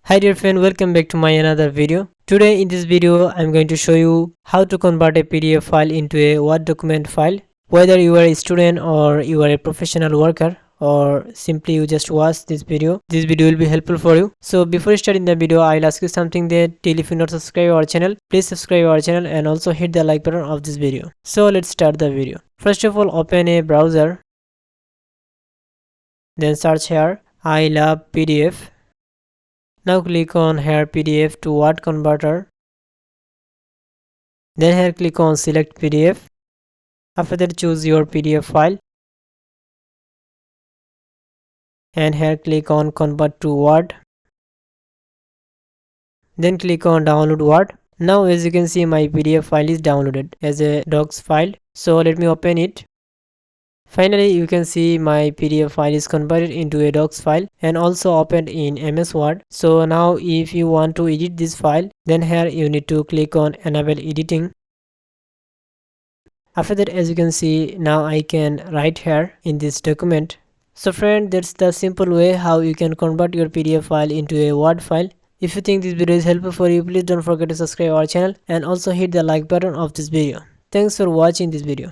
Hi dear friend, welcome back to my another video. Today in this video I'm going to show you how to convert a PDF file into a Word document file. Whether you are a student or you are a professional worker or simply you just watch this video will be helpful for you. So before starting the video, I'll ask you something that till if you not subscribe our channel, please subscribe our channel and also hit the like button of this video. So let's start the video. First of all, open a browser, then search here I love PDF. Now click on here PDF to Word converter. Then here click on select PDF. After that choose your PDF file. And here click on convert to Word. Then click on download Word. Now as you can see my PDF file is downloaded as a docs file. So let me open it. Finally, you can see my PDF file is converted into a docs file and also opened in MS Word. So now if you want to edit this file, then here you need to click on enable editing. After that, as you can see, now I can write here in this document. So friend, that's the simple way how you can convert your PDF file into a Word file. If you think this video is helpful for you, please don't forget to subscribe our channel and also hit the like button of this video. Thanks for watching this video.